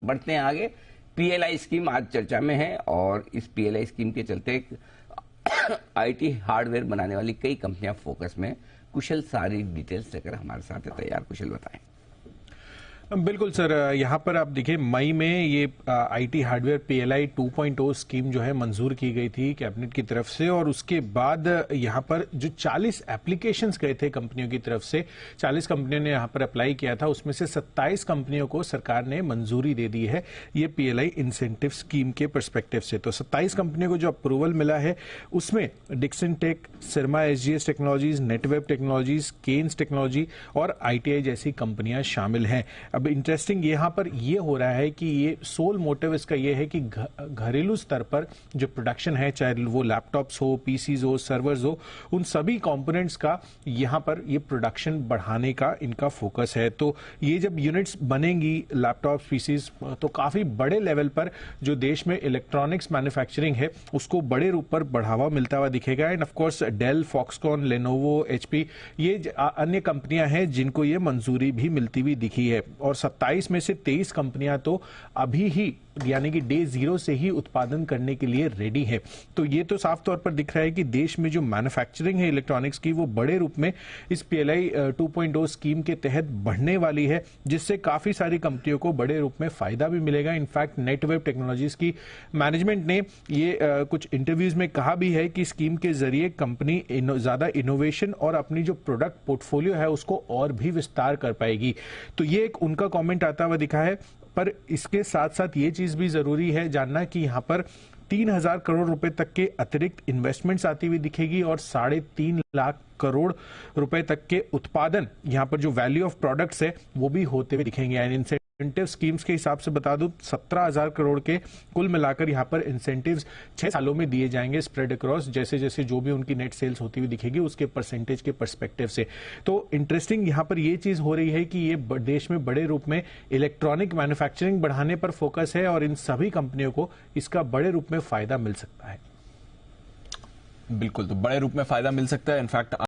बढ़ते हैं आगे। पीएलआई स्कीम आज चर्चा में है और इस पीएलआई स्कीम के चलते आईटी हार्डवेयर बनाने वाली कई कंपनियां फोकस में। कुशल सारी डिटेल्स लेकर हमारे साथ है तैयार। कुशल बताएं। बिल्कुल सर, यहाँ पर आप देखिए मई में ये आईटी हार्डवेयर पीएलआई 2.0 स्कीम जो है मंजूर की गई थी कैबिनेट की तरफ से, और उसके बाद यहाँ पर जो 40 एप्लीकेशंस गए थे कंपनियों की तरफ से, 40 कंपनियों ने यहाँ पर अप्लाई किया था, उसमें से 27 कंपनियों को सरकार ने मंजूरी दे दी है ये पीएलआई इंसेंटिव स्कीम के परस्पेक्टिव से। तो 27 कंपनियों को जो अप्रूवल मिला है उसमें Dixon Tech, Syrma SGS technologies, Netweb technologies, Kaynes technology और आईटीआई जैसी कंपनियां शामिल हैं। अब इंटरेस्टिंग यहां पर यह हो रहा है कि ये सोल मोटिव इसका यह है कि घरेलू स्तर पर जो प्रोडक्शन है, चाहे वो लैपटॉप्स हो, पीसीज हो, सर्वर्स हो, उन सभी कंपोनेंट्स का यहां पर ये प्रोडक्शन बढ़ाने का इनका फोकस है। तो ये जब यूनिट्स बनेंगी लैपटॉप्स, पीसीज, तो काफी बड़े लेवल पर जो देश में इलेक्ट्रॉनिक्स मैन्युफैक्चरिंग है उसको बड़े रूप पर बढ़ावा मिलता हुआ दिखेगा। And of course Dell, Foxconn, Lenovo, HP, ये अन्य कंपनियां हैं जिनको ये मंजूरी भी मिलती हुई दिखी है। और 27 में से 23 कंपनियां तो अभी ही यानी कि डे जीरो से ही उत्पादन करने के लिए रेडी है। तो ये तो साफ तौर पर दिख रहा है कि देश में जो मैन्युफैक्चरिंग है इलेक्ट्रॉनिक्स की वो बड़े रूप में इस पीएलआई 2.0 स्कीम के तहत बढ़ने वाली है, जिससे काफी सारी कंपनियों को बड़े रूप में फायदा भी मिलेगा। इनफैक्ट नेटवेब टेक्नोलॉजीज की मैनेजमेंट ने ये कुछ इंटरव्यूज में कहा भी है कि स्कीम के जरिए कंपनी ज्यादा इनोवेशन और अपनी जो प्रोडक्ट पोर्टफोलियो है उसको और भी विस्तार कर पाएगी। तो ये एक उनका कमेंट आता हुआ दिखा है। पर इसके साथ साथ ये चीज भी जरूरी है जानना कि यहां पर 3,000 करोड़ रुपए तक के अतिरिक्त इन्वेस्टमेंट्स आती हुई दिखेगी और 3.5 लाख करोड़ रुपए तक के उत्पादन, यहां पर जो वैल्यू ऑफ प्रोडक्ट्स है वो भी होते हुए दिखेंगे। यानी इंसेंटिव स्कीम्स के हिसाब से बता दूं 17,000 करोड़ के कुल मिलाकर यहां पर इंसेंटिव्स 6 सालों में दिए जाएंगे स्प्रेड अक्रॉस, जैसे जैसे जो भी उनकी नेट सेल्स होती हुई दिखेगी उसके परसेंटेज के परस्पेक्टिव से। तो इंटरेस्टिंग यहां पर यह चीज हो रही है कि ये देश में बड़े रूप में इलेक्ट्रॉनिक मैन्युफैक्चरिंग बढ़ाने पर फोकस है और इन सभी कंपनियों को इसका बड़े रूप में फायदा मिल सकता है। बिल्कुल, तो बड़े रूप में फायदा मिल सकता है। इनफैक्ट